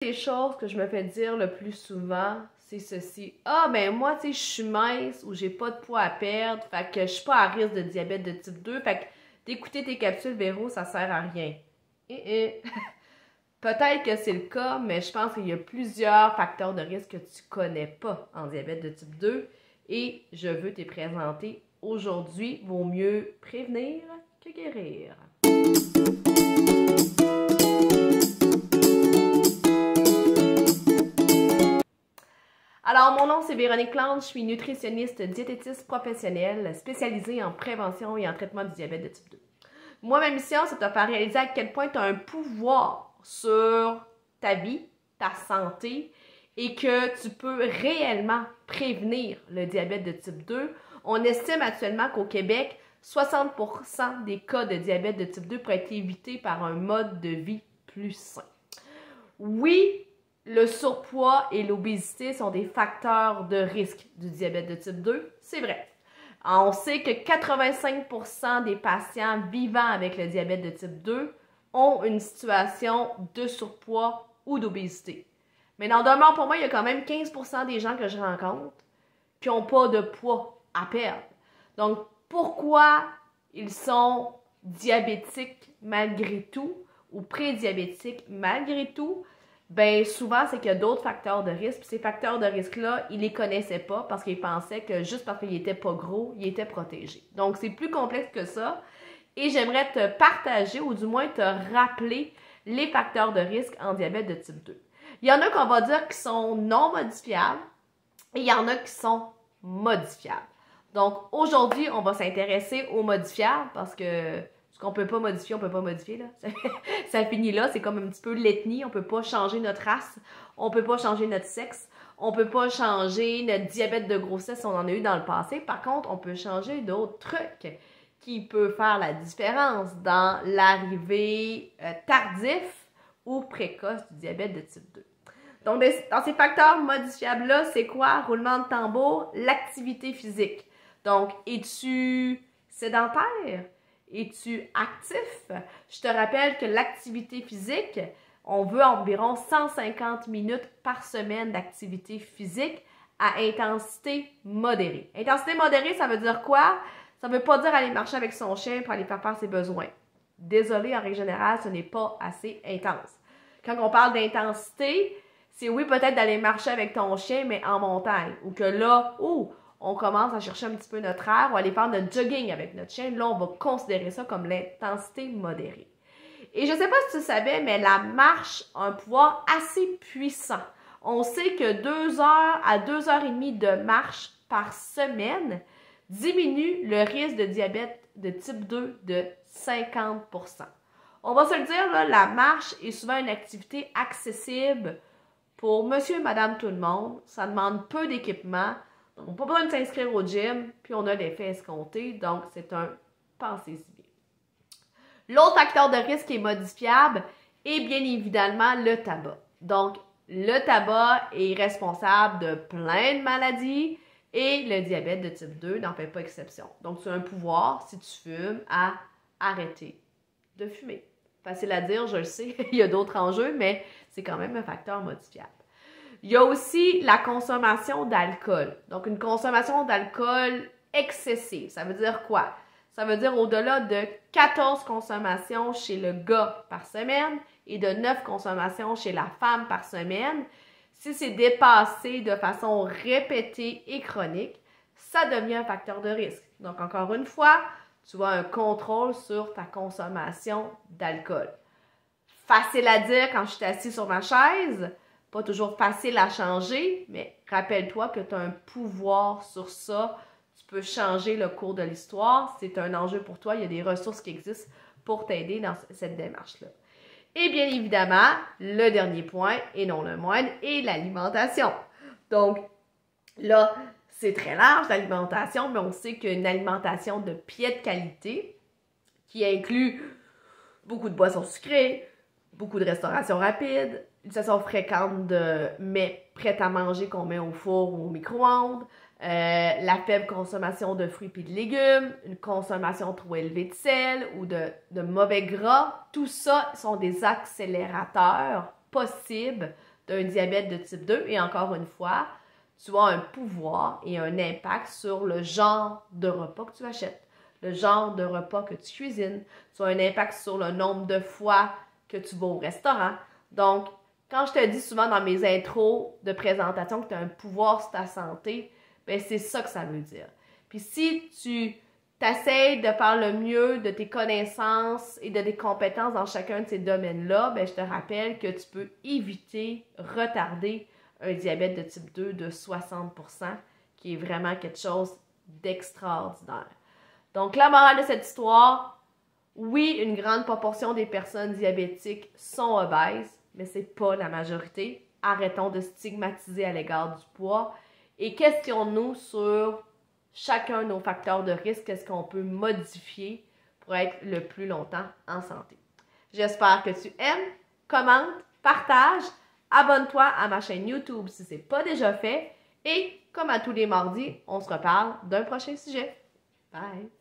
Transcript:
Des choses que je me fais dire le plus souvent, c'est ceci. Ah, ben moi, tu sais, je suis mince ou j'ai pas de poids à perdre, fait que je suis pas à risque de diabète de type 2, fait que d'écouter tes capsules, Véro, ça sert à rien. Peut-être que c'est le cas, mais je pense qu'il y a plusieurs facteurs de risque que tu connais pas en diabète de type 2 et je veux te présenter aujourd'hui. Vaut mieux prévenir que guérir. Alors, mon nom, c'est Véronique Plante, je suis nutritionniste diététiste professionnelle spécialisée en prévention et en traitement du diabète de type 2. Moi, ma mission, c'est de te faire réaliser à quel point tu as un pouvoir sur ta vie, ta santé, et que tu peux réellement prévenir le diabète de type 2. On estime actuellement qu'au Québec, 60% des cas de diabète de type 2 pourraient être évités par un mode de vie plus sain. Oui, le surpoids et l'obésité sont des facteurs de risque du diabète de type 2, c'est vrai. On sait que 85% des patients vivant avec le diabète de type 2 ont une situation de surpoids ou d'obésité. Mais dans le demeure, pour moi, il y a quand même 15% des gens que je rencontre qui n'ont pas de poids à perdre. Donc, pourquoi ils sont diabétiques malgré tout ou prédiabétiques malgré tout? Ben souvent, c'est qu'il y a d'autres facteurs de risque. Puis ces facteurs de risque-là, ils les connaissaient pas parce qu'ils pensaient que juste parce qu'ils étaient pas gros, ils étaient protégés. Donc, c'est plus complexe que ça. Et j'aimerais te partager ou du moins te rappeler les facteurs de risque en diabète de type 2. Il y en a qu'on va dire qui sont non modifiables et il y en a qui sont modifiables. Donc, aujourd'hui, on va s'intéresser aux modifiables parce que ce qu'on peut pas modifier, on peut pas modifier, là. Ça finit là, c'est comme un petit peu l'ethnie, on peut pas changer notre race, on peut pas changer notre sexe, on peut pas changer notre diabète de grossesse si on en a eu dans le passé. Par contre, on peut changer d'autres trucs qui peuvent faire la différence dans l'arrivée tardif ou précoce du diabète de type 2. Donc, dans ces facteurs modifiables-là, c'est quoi? Roulement de tambour, l'activité physique. Donc, es-tu sédentaire? Es-tu actif? Je te rappelle que l'activité physique, on veut environ 150 minutes par semaine d'activité physique à intensité modérée. Intensité modérée, ça veut dire quoi? Ça ne veut pas dire aller marcher avec son chien pour aller faire ses besoins. Désolé, en règle générale, ce n'est pas assez intense. Quand on parle d'intensité, c'est oui, peut-être d'aller marcher avec ton chien, mais en montagne. Ou que là, on commence à chercher un petit peu notre air ou aller faire notre jogging avec notre chien. Là, on va considérer ça comme l'intensité modérée. Et je ne sais pas si tu savais, mais la marche a un pouvoir assez puissant. On sait que 2 heures à 2 heures et demie de marche par semaine diminue le risque de diabète de type 2 de 50%. On va se le dire, là, la marche est souvent une activité accessible pour monsieur et madame tout le monde. Ça demande peu d'équipement. On n'a pas besoin de s'inscrire au gym, puis on a l'effet escompté. Donc, c'est un pensez-y bien. L'autre facteur de risque qui est modifiable est bien évidemment le tabac. Donc, le tabac est responsable de plein de maladies et le diabète de type 2 n'en fait pas exception. Donc, tu as un pouvoir, si tu fumes, à arrêter de fumer. Facile à dire, je le sais, il y a d'autres enjeux, mais c'est quand même un facteur modifiable. Il y a aussi la consommation d'alcool. Donc, une consommation d'alcool excessive. Ça veut dire quoi? Ça veut dire au-delà de 14 consommations chez le gars par semaine et de 9 consommations chez la femme par semaine. Si c'est dépassé de façon répétée et chronique, ça devient un facteur de risque. Donc, encore une fois, tu as un contrôle sur ta consommation d'alcool. Facile à dire quand je suis assis sur ma chaise, pas toujours facile à changer, mais rappelle-toi que tu as un pouvoir sur ça. Tu peux changer le cours de l'histoire. C'est un enjeu pour toi. Il y a des ressources qui existent pour t'aider dans cette démarche-là. Et bien évidemment, le dernier point, et non le moindre, est l'alimentation. Donc, là, c'est très large l'alimentation, mais on sait qu'une alimentation de pied de qualité, qui inclut beaucoup de boissons sucrées, beaucoup de restauration rapide, l'utilisation fréquente de mets prêts à manger qu'on met au four ou au micro-ondes, la faible consommation de fruits et de légumes, une consommation trop élevée de sel ou de mauvais gras, tout ça sont des accélérateurs possibles d'un diabète de type 2. Et encore une fois, tu as un pouvoir et un impact sur le genre de repas que tu achètes, le genre de repas que tu cuisines. Tu as un impact sur le nombre de fois que tu vas au restaurant. Donc, quand je te dis souvent dans mes intros de présentation que tu as un pouvoir sur ta santé, ben c'est ça que ça veut dire. Puis si tu t'essayes de faire le mieux de tes connaissances et de tes compétences dans chacun de ces domaines-là, ben je te rappelle que tu peux éviter, retarder un diabète de type 2 de 60%, qui est vraiment quelque chose d'extraordinaire. Donc, la morale de cette histoire, oui, une grande proportion des personnes diabétiques sont obèses, mais ce n'est pas la majorité. Arrêtons de stigmatiser à l'égard du poids et questionnons-nous sur chacun de nos facteurs de risque, qu'est-ce qu'on peut modifier pour être le plus longtemps en santé. J'espère que tu aimes, commente, partage, abonne-toi à ma chaîne YouTube si ce n'est pas déjà fait et comme à tous les mardis, on se reparle d'un prochain sujet. Bye!